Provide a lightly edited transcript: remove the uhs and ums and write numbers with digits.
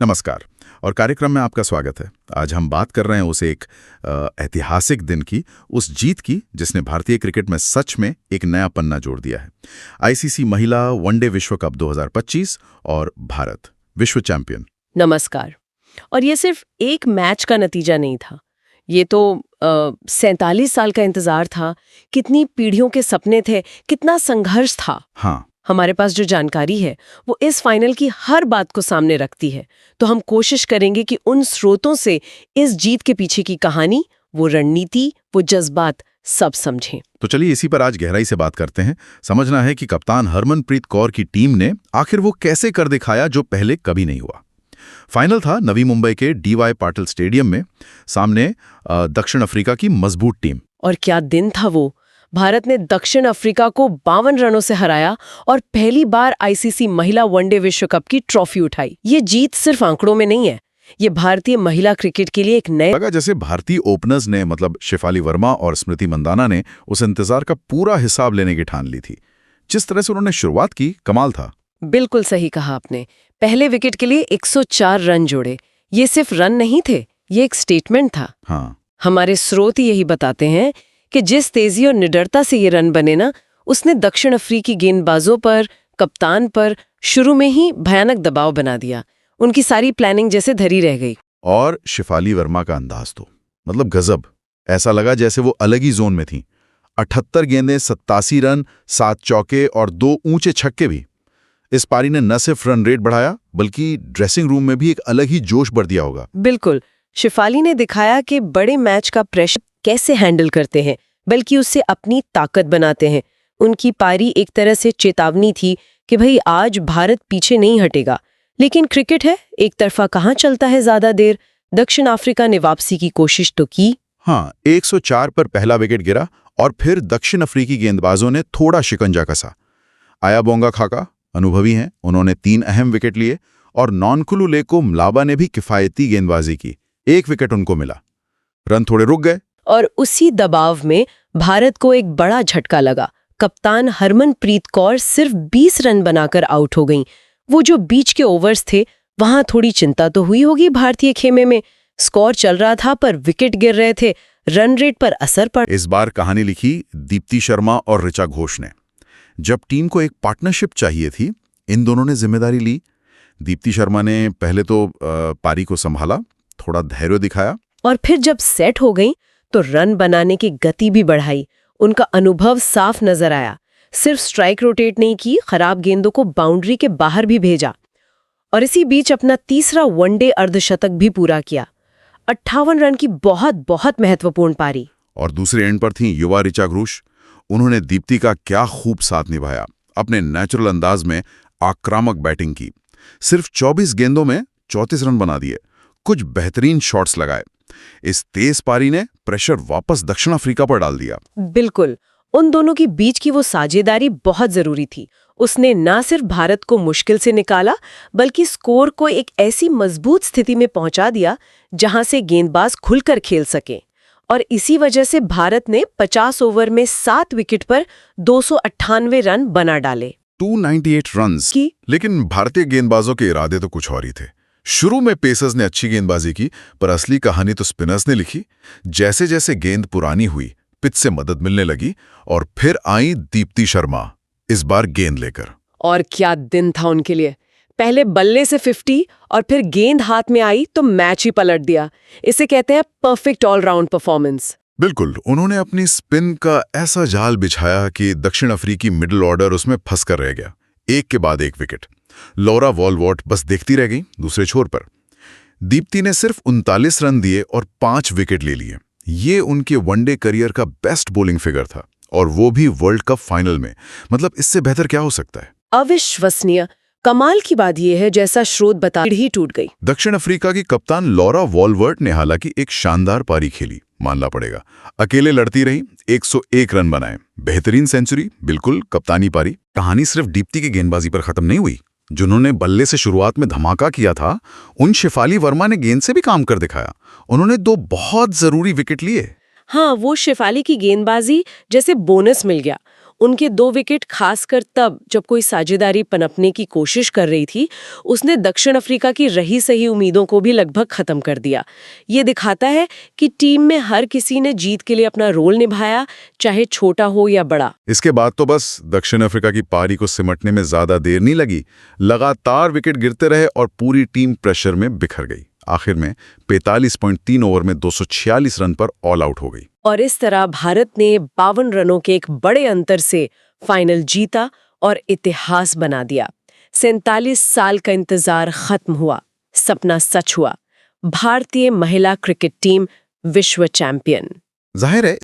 नमस्कार और कार्यक्रम में आपका स्वागत है। आज हम बात कर रहे हैं उस एक ऐतिहासिक दिन की, उस जीत की जिसने भारतीय क्रिकेट में सच में एक नया पन्ना जोड़ दिया है। आईसीसी महिला वनडे विश्व कप 2025 और भारत विश्व चैंपियन। नमस्कार। और ये सिर्फ एक मैच का नतीजा नहीं था, ये तो 47 साल का इंतजार था। कितनी पीढ़ियों के सपने थे, कितना संघर्ष था। हाँ, हमारे पास जो जानकारी है वो इस फाइनल की हर बात को सामने रखती है, तो हम कोशिश करेंगे कि उन स्रोतों से इस जीत के पीछे की कहानी, वो रणनीति, वो जज्बात सब समझें। तो चलिए इसी पर आज गहराई से बात करते हैं। समझना है कि कप्तान हरमनप्रीत कौर की टीम ने आखिर वो कैसे कर दिखाया जो पहले कभी नहीं हुआ। फाइनल था नवी मुंबई के डीवाई पाटिल स्टेडियम में, सामने दक्षिण अफ्रीका की मजबूत टीम। और क्या दिन था वो। भारत ने दक्षिण अफ्रीका को 52 रनों से हराया और पहली बार आईसीसी महिला वनडे विश्व कप की ट्रॉफी उठाई। ये जीत सिर्फ आंकड़ों में नहीं है, ये भारतीय महिला क्रिकेट के लिए एक नए लगा जैसे भारतीय ओपनर्स ने, मतलब शेफाली वर्मा और स्मृति मंदाना ने उस इंतजार का पूरा हिसाब लेने की ठान ली थी। जिस तरह से उन्होंने शुरुआत की, कमाल था। बिल्कुल सही कहा आपने। पहले विकेट के लिए 104 रन जोड़े। ये सिर्फ रन नहीं थे, ये एक स्टेटमेंट था। हाँ, हमारे स्रोत यही बताते हैं कि जिस तेजी और निडरता से ये रन बने ना, उसने दक्षिण अफ्रीकी गेंदबाजों पर, कप्तान पर शुरू में ही भयानक दबाव बना दिया। उनकी सारी प्लानिंग जैसे धरी रह गई। और शेफाली वर्मा का अंदाज तो मतलब गजब। ऐसा लगा जैसे वो अलग ही जोन में थी। 78 गेंदें, 87 रन, 7 चौके और 2 ऊंचे छक्के भी। इस पारी ने न सिर्फ रन रेट बढ़ाया, बल्कि ड्रेसिंग रूम में भी एक अलग ही जोश भर दिया होगा। बिल्कुल, शेफाली ने दिखाया कि बड़े मैच का प्रेशर कैसे हैंडल करते हैं, बल्कि उससे अपनी ताकत बनाते हैं। उनकी पारी एक तरह से चेतावनी थी कि भाई आज भारत पीछे नहीं हटेगा। लेकिन क्रिकेट है, एक तरफा कहाँ चलता है ज्यादा देर। दक्षिण अफ्रीका ने वापसी की कोशिश तो की। हाँ, 104 पर पहला विकेट गिरा और फिर दक्षिण अफ्रीकी गेंदबाजों ने थोड़ा शिकंजा कसा। आयाबोंगा खाका अनुभवी हैं, उन्होंने 3 अहम विकेट लिए और नॉनकुलुलेको मलाबा ने भी किफायती गेंदबाजी की। 1 विकेट उनको मिला। रन थोड़े रुक गए और उसी दबाव में भारत को एक बड़ा झटका लगा। कप्तान हरमनप्रीत कौर सिर्फ 20 रन बनाकर आउट हो गईं। वो जो बीच के ओवर्स थे, वहां थोड़ी चिंता तो हुई होगी भारतीय खेमे में। स्कोर चल रहा था पर विकेट गिर रहे थे, रन रेट पर असर पड़। इस बार कहानी लिखी दीप्ति शर्मा और ऋचा घोष ने। जब टीम को एक पार्टनरशिप चाहिए थी, इन दोनों ने जिम्मेदारी ली। दीप्ति शर्मा ने पहले तो पारी को संभाला, थोड़ा धैर्य दिखाया, और फिर जब सेट हो गई तो रन बनाने की गति भी बढ़ाई। उनका अनुभव साफ नजर आया। सिर्फ स्ट्राइक रोटेट नहीं की, खराब गेंदों को बाउंड्री के बाहर भी भेजा। और इसी बीच अपना तीसरा वनडे अर्धशतक भी पूरा किया। 58 रन की बहुत बहुत महत्वपूर्ण पारी। और दूसरे एंड पर थी युवा ऋचा घोष। उन्होंने दीप्ति का क्या खूब साथ निभाया। अपने नेचुरल अंदाज में आक्रामक बैटिंग की। सिर्फ 24 गेंदों में 34 रन बना दिए, कुछ बेहतरीन शॉट्स लगाए। इस तेज पारी ने प्रेशर वापस दक्षिण अफ्रीका पर डाल दिया। बिल्कुल, उन दोनों के बीच की वो साझेदारी बहुत जरूरी थी। उसने ना सिर्फ भारत को मुश्किल से निकाला, बल्कि स्कोर को एक ऐसी मजबूत स्थिति में पहुंचा दिया जहां से गेंदबाज खुलकर खेल सके। और इसी वजह से भारत ने 50 ओवर में 7 विकेट पर 298 रन बना डाले। 298 रन्स की। लेकिन भारतीय गेंदबाजों के इरादे तो कुछ और ही थे। शुरू में पेसर्स ने अच्छी गेंदबाजी की, पर असली कहानी तो स्पिनर्स ने लिखी। जैसे जैसे गेंद पुरानी हुई, पिच से मदद मिलने लगी और फिर आई दीप्ति शर्मा, इस बार गेंद लेकर। और क्या दिन था उनके लिए। पहले बल्ले से 50 और फिर गेंद हाथ में आई तो मैच ही पलट दिया। इसे कहते हैं परफेक्ट ऑलराउंड परफॉर्मेंस। बिल्कुल, उन्होंने अपनी स्पिन का ऐसा जाल बिछाया कि दक्षिण अफ्रीकी मिडिल ऑर्डर उसमें फंस कर रह गया। एक के बाद एक विकेट। लौरा वॉलवॉट बस देखती रह गई दूसरे छोर पर। दीप्ति ने सिर्फ 39 रन दिए और 5 विकेट ले लिए। ये उनके वनडे करियर का बेस्ट बॉलिंग फिगर था, और वो भी वर्ल्ड कप फाइनल में। मतलब इससे बेहतर क्या हो सकता है। अविश्वसनीय। कमाल की बात यह है, जैसा स्रोत बता ही टूट गई। दक्षिण अफ्रीका की कप्तान लौरा वॉलवर्ट ने हालांकि एक शानदार पारी खेली, मानना पड़ेगा। अकेले लड़ती रही, 101 रन बनाए, बेहतरीन सेंचुरी। बिल्कुल कप्तानी पारी। कहानी सिर्फ दीप्ति की गेंदबाजी पर खत्म नहीं हुई। जिन्होंने बल्ले से शुरुआत में धमाका किया था, उन शेफाली वर्मा ने गेंद से भी काम कर दिखाया। उन्होंने 2 बहुत जरूरी विकेट लिए। हाँ, वो शेफाली की गेंदबाजी जैसे बोनस मिल गया। उनके 2 विकेट खासकर तब जब कोई साझेदारी पनपने की कोशिश कर रही थी, उसने दक्षिण अफ्रीका की रही सही उम्मीदों को भी लगभग खत्म कर दिया। ये दिखाता है कि टीम में हर किसी ने जीत के लिए अपना रोल निभाया, चाहे छोटा हो या बड़ा। इसके बाद तो बस दक्षिण अफ्रीका की पारी को सिमटने में ज्यादा देर नहीं लगी। लगातार विकेट गिरते रहे और पूरी टीम प्रेशर में बिखर गई। आखिर में 45.3 ओवर में 246 रन पर ऑल आउट हो गई। और इस तरह भारत ने 52 रनों के एक बड़े अंतर से फाइनल जीता और इतिहास बना दिया। 47 साल का इंतजार खत्म हुआ, सपना सच हुआ। भारतीय महिला क्रिकेट टीम विश्व चैंपियन। जाहिर है